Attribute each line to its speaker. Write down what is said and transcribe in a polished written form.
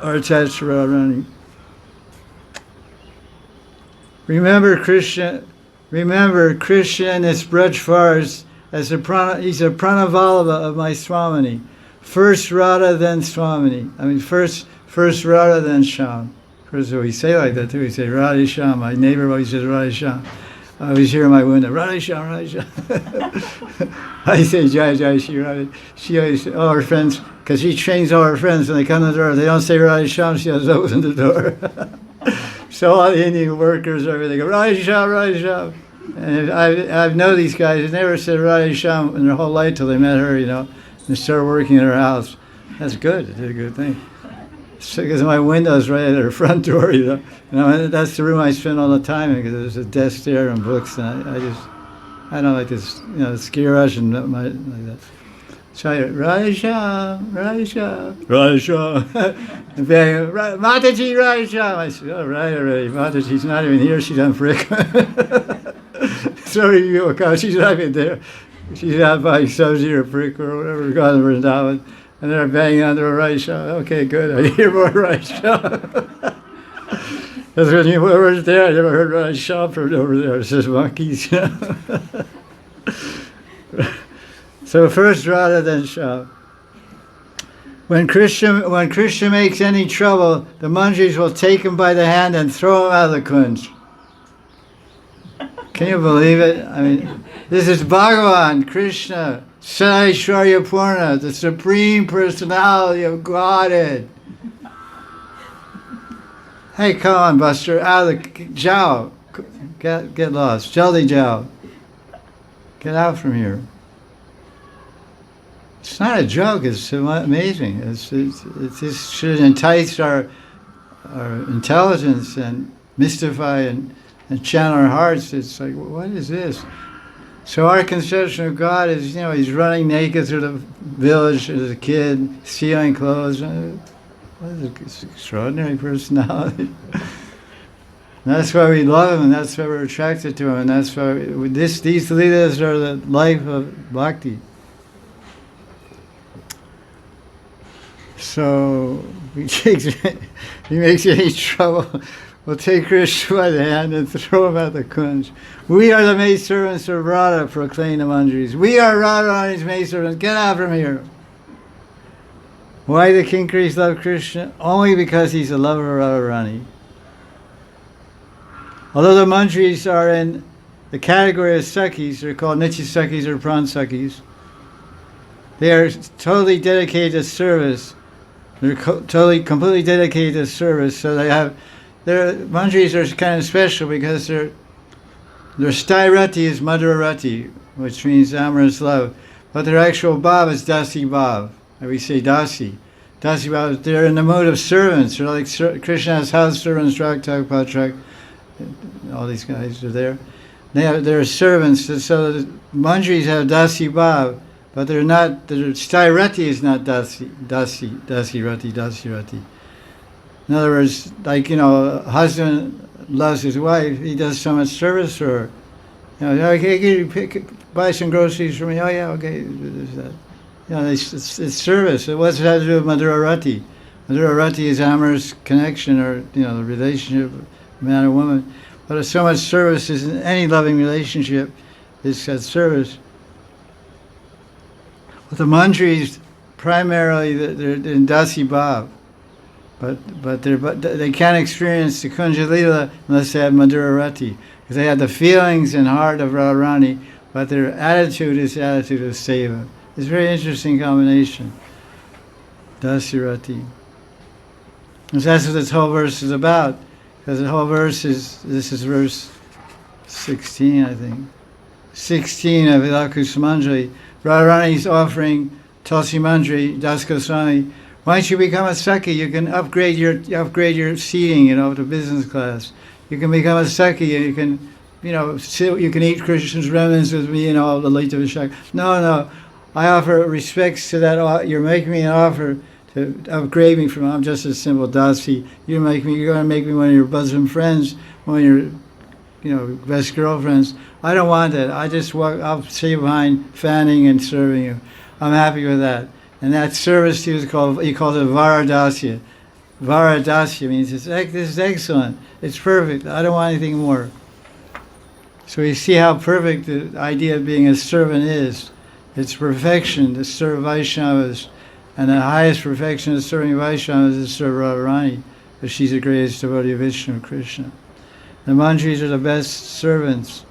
Speaker 1: are attached to Radharani. Remember Krishna in this Braj forest as he's a Pranavallabha of my Swamini. First Radha, then Swamini. I mean, first Radha, then Sham. First, we say like that too. We say Radha Sham. My neighbor always says Radha Sham. I always hear in my window, Radha Sham, Radha Sham. I say Jai Jai Shri Radha. She always, all her friends, because she trains all her friends when they come to the door, they don't say Radha Sham, she has to open the door. So all the Indian workers, everything go, Radha Sham, Radha Sham. And I've known these guys, they never said Radha Sham in their whole life till they met her, and started working in her house. That's good. They did a good thing. Because my window's right at her front door, and that's the room I spend all the time in, because there's a desk there and books, and I don't like this, ski rush and like that. So I Radha Sham, Radha Sham, Radha Sham. Mataji, Radha Sham. I said, oh, right already. Mataji's not even here. She's on Frick. Sorry, you go. She's not even there. She's out buying sabzi or Frick or whatever, gone to Vrindavan. And they're banging on the Radha Sham. Okay, good. I hear more Radha Sham. That's when you were there. I never heard Radha Sham from over there. It says monkeys. So first Radha, then Sham. When Krishna makes any trouble, the manjaris will take him by the hand and throw him out of the kunj. Can you believe it? I mean, this is Bhagavan, Krishna, Saishwarya Purna, the Supreme Personality of Godhead. Hey, come on, Buster, out of the Jao. Get lost. Jaldi Jao. Get out from here. It's not a joke. It's amazing. It just should entice our intelligence and mystify and channel our hearts. It's like, what is this? So our conception of God is, he's running naked through the village as a kid, stealing clothes. What is this extraordinary personality? And that's why we love him, and that's why we're attracted to him, and that's why these lilas are the life of bhakti. So he makes any trouble, we'll take Krishna by the hand and throw him at the kunj. We are the maidservants of Radha, proclaim the manjaris. We are Radharani's maidservants. Get out from here. Why do Kinkaris love Krishna? Only because he's a lover of Radharani. Although the manjaris are in the category of Sakhis, they're called Nitya Sakhis or Pran Sakhis. They are totally dedicated to service. They're completely dedicated to service. So their manjaris are kind of special because their stairati is madhurarati, which means amorous love, but their actual bhav is dasi bhav. We say dasi. Dasi bhav, they're in the mode of servants. They're like Krishna's house servants, Raktak, Patrak, all these guys are there. They're servants, so the manjaris have dasi bhav, but they're not, their stairati is not dasi rati. In other words, like, a husband loves his wife, he does so much service for her. Okay, buy some groceries for me. Oh yeah, okay, there's that. It's service. What's it have to do with Madhura Rati? Madhura Rati is amorous connection, or the relationship, man or woman. But so much service is in any loving relationship. It's that service. But the manjaris primarily they're in dasi bhav, but they can't experience the kunja lila unless they have Madhura Rati, because they have the feelings and heart of Radharani, but their attitude is the attitude of seva. It's a very interesting combination. Dasi Rati. And that's what this whole verse is about, because the whole verse this is verse 16, I think. 16 of Ilakus Manjari. Radharani is offering Tulsi Manjari, Das Goswami. Once you become a Sakhi, you can upgrade your seating, to business class. You can become a Sakhi, and you can, you can eat Krishna's remnants with me, all the Lita Vishak. No. I offer respects to that. You're making me an offer to upgrade me from, I'm just a simple Dasi. You're going to make me one of your bosom friends, one of your, best girlfriends. I don't want that. I'll stay behind fanning and serving you. I'm happy with that. And that service he calls it Varadasya. Varadasya means this is excellent. It's perfect. I don't want anything more. So we see how perfect the idea of being a servant is. It's perfection to serve Vaishnavas. And the highest perfection of serving Vaishnavas is to serve Radharani, because she's the greatest devotee of Vishnu, Krishna. The mantris are the best servants.